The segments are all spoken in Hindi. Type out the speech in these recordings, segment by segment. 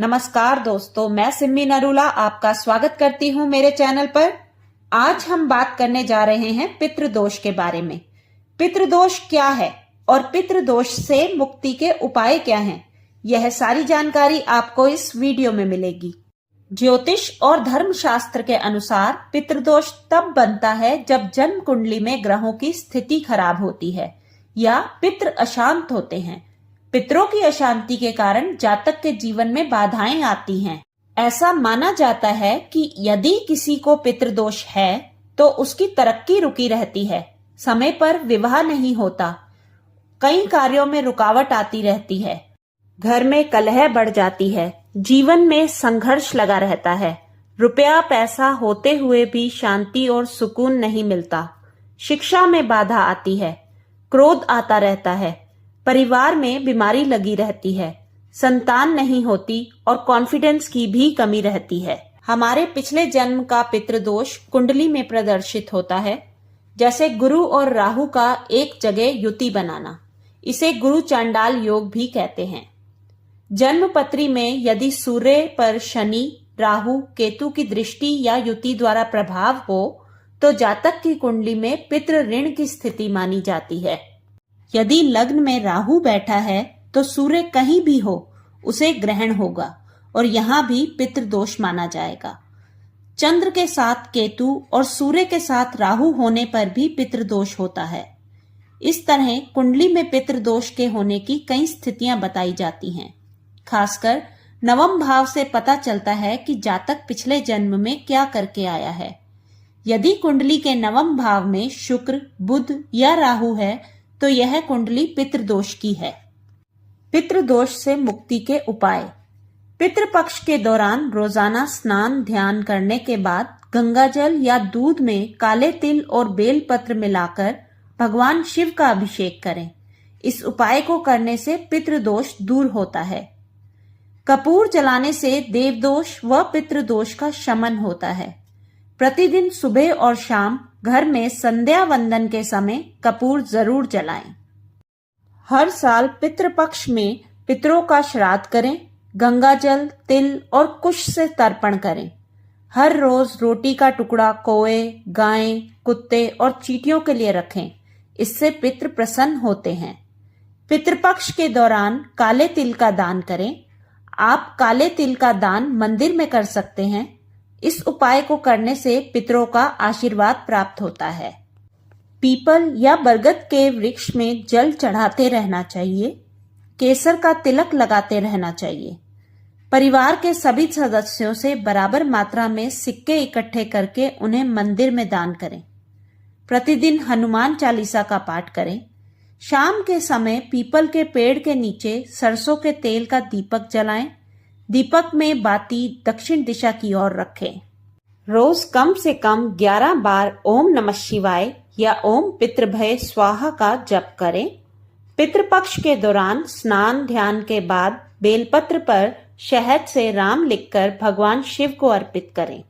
नमस्कार दोस्तों, मैं सिम्मी नरूला आपका स्वागत करती हूँ मेरे चैनल पर। आज हम बात करने जा रहे हैं पितृदोष के बारे में। पितृदोष क्या है और पितृदोष से मुक्ति के उपाय क्या हैं, यह सारी जानकारी आपको इस वीडियो में मिलेगी। ज्योतिष और धर्मशास्त्र के अनुसार पितृदोष तब बनता है जब जन्म कुंडली में ग्रहों की स्थिति खराब होती है या पितृ अशांत होते हैं। पितरों की अशांति के कारण जातक के जीवन में बाधाएं आती हैं। ऐसा माना जाता है कि यदि किसी को पितृदोष है तो उसकी तरक्की रुकी रहती है, समय पर विवाह नहीं होता, कई कार्यों में रुकावट आती रहती है, घर में कलह बढ़ जाती है, जीवन में संघर्ष लगा रहता है, रुपया पैसा होते हुए भी शांति और सुकून नहीं मिलता, शिक्षा में बाधा आती है, क्रोध आता रहता है, परिवार में बीमारी लगी रहती है, संतान नहीं होती और कॉन्फिडेंस की भी कमी रहती है। हमारे पिछले जन्म का पितृदोष कुंडली में प्रदर्शित होता है, जैसे गुरु और राहु का एक जगह युति बनाना। इसे गुरु चांडाल योग भी कहते हैं। जन्म पत्री में यदि सूर्य पर शनि, राहु, केतु की दृष्टि या युति द्वारा प्रभाव हो तो जातक की कुंडली में पितृ ऋण की स्थिति मानी जाती है। यदि लग्न में राहु बैठा है तो सूर्य कहीं भी हो उसे ग्रहण होगा और यहाँ भी पितृदोष माना जाएगा। चंद्र के साथ केतु और सूर्य के साथ राहु होने पर भी पितृदोष होता है। इस तरह कुंडली में पितृदोष के होने की कई स्थितियां बताई जाती हैं। खासकर नवम भाव से पता चलता है कि जातक पिछले जन्म में क्या करके आया है। यदि कुंडली के नवम भाव में शुक्र, बुध या राहु है तो यह कुंडली पितृदोष की है। पितृदोष से मुक्ति के उपाय। पितृपक्ष के दौरान रोजाना स्नान ध्यान करने के बाद गंगाजल या दूध में काले तिल और बेलपत्र मिलाकर भगवान शिव का अभिषेक करें। इस उपाय को करने से पितृदोष दूर होता है। कपूर जलाने से देवदोष व पितृदोष का शमन होता है। प्रतिदिन सुबह और शाम घर में संध्या वंदन के समय कपूर जरूर जलाएं। हर साल पितृपक्ष में पितरों का श्राद्ध करें, गंगाजल, तिल और कुश से तर्पण करें। हर रोज रोटी का टुकड़ा कौए, गाय, कुत्ते और चींटियों के लिए रखें। इससे पितृ प्रसन्न होते हैं। पितृपक्ष के दौरान काले तिल का दान करें। आप काले तिल का दान मंदिर में कर सकते हैं। इस उपाय को करने से पितरों का आशीर्वाद प्राप्त होता है। पीपल या बरगद के वृक्ष में जल चढ़ाते रहना चाहिए। केसर का तिलक लगाते रहना चाहिए। परिवार के सभी सदस्यों से बराबर मात्रा में सिक्के इकट्ठे करके उन्हें मंदिर में दान करें। प्रतिदिन हनुमान चालीसा का पाठ करें। शाम के समय पीपल के पेड़ के नीचे सरसों के तेल का दीपक जलाएं। दीपक में बाती दक्षिण दिशा की ओर रखें। रोज कम से कम 11 बार ओम नमः शिवाय या ओम पितृभय स्वाहा का जप करें। पितृपक्ष के दौरान स्नान ध्यान के बाद बेलपत्र पर शहद से राम लिखकर भगवान शिव को अर्पित करें।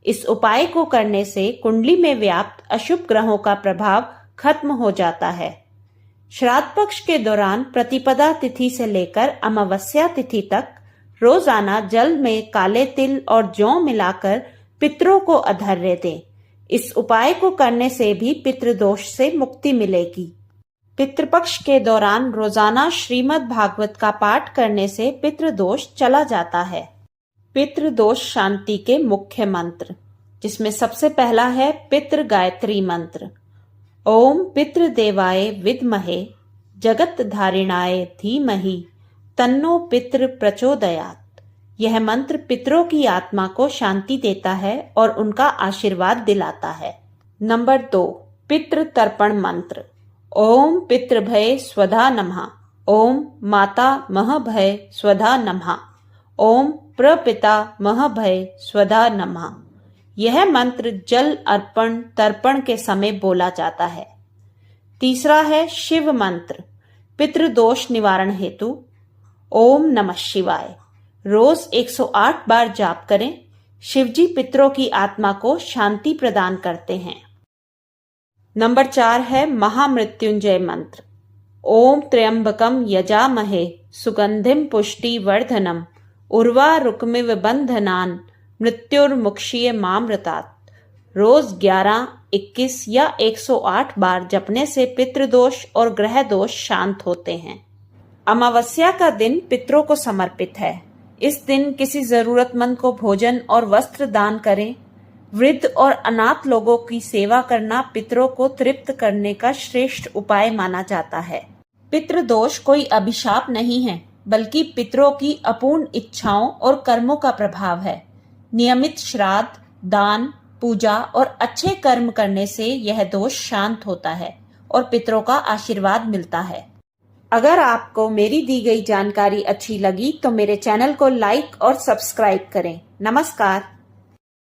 इस उपाय को करने से कुंडली में व्याप्त अशुभ ग्रहों का प्रभाव खत्म हो जाता है। श्राद्ध पक्ष के दौरान प्रतिपदा तिथि से लेकर अमावस्या तिथि तक रोजाना जल में काले तिल और जौ मिलाकर पितरों को अर्घ्य दें। इस उपाय को करने से भी पितृदोष से मुक्ति मिलेगी। पितृपक्ष के दौरान रोजाना श्रीमद् भागवत का पाठ करने से पितृदोष चला जाता है। पितृदोष शांति के मुख्य मंत्र, जिसमें सबसे पहला है पितृ गायत्री मंत्र। ओम पितृदेवाय विद्महे जगतधारिणाय धीमहि तन्नो पितृ प्रचोदयात्। यह मंत्र पितरों की आत्मा को शांति देता है और उनका आशीर्वाद दिलाता है। नंबर 2, पितृ तर्पण मंत्र। ओम पितृभय स्वधा नमः। ओम माता महभय स्वधा नमः। ओम प्रपिता महभय स्वधा नमः। यह मंत्र जल अर्पण तर्पण के समय बोला जाता है। तीसरा है शिव मंत्र। पितृदोष निवारण हेतु ओम नमः शिवाय रोज 108 बार जाप करें। शिवजी पितरों की आत्मा को शांति प्रदान करते हैं। नंबर 4 है महामृत्युंजय मंत्र। ओम त्र्यंबकम यजामहे सुगंधिम पुष्टि वर्धनम उर्वा रुक्मिव बंधनान मृत्युर्मुक्षीय मामृतात। रोज 11, 21 या 108 बार जपने से पितृदोष और ग्रह दोष शांत होते हैं। अमावस्या का दिन पितरों को समर्पित है। इस दिन किसी जरूरतमंद को भोजन और वस्त्र दान करें। वृद्ध और अनाथ लोगों की सेवा करना पितरों को तृप्त करने का श्रेष्ठ उपाय माना जाता है। पितृदोष कोई अभिशाप नहीं है, बल्कि पितरों की अपूर्ण इच्छाओं और कर्मों का प्रभाव है। नियमित श्राद्ध, दान, पूजा और अच्छे कर्म करने से यह दोष शांत होता है और पितरों का आशीर्वाद मिलता है। अगर आपको मेरी दी गई जानकारी अच्छी लगी तो मेरे चैनल को लाइक और सब्सक्राइब करें। नमस्कार।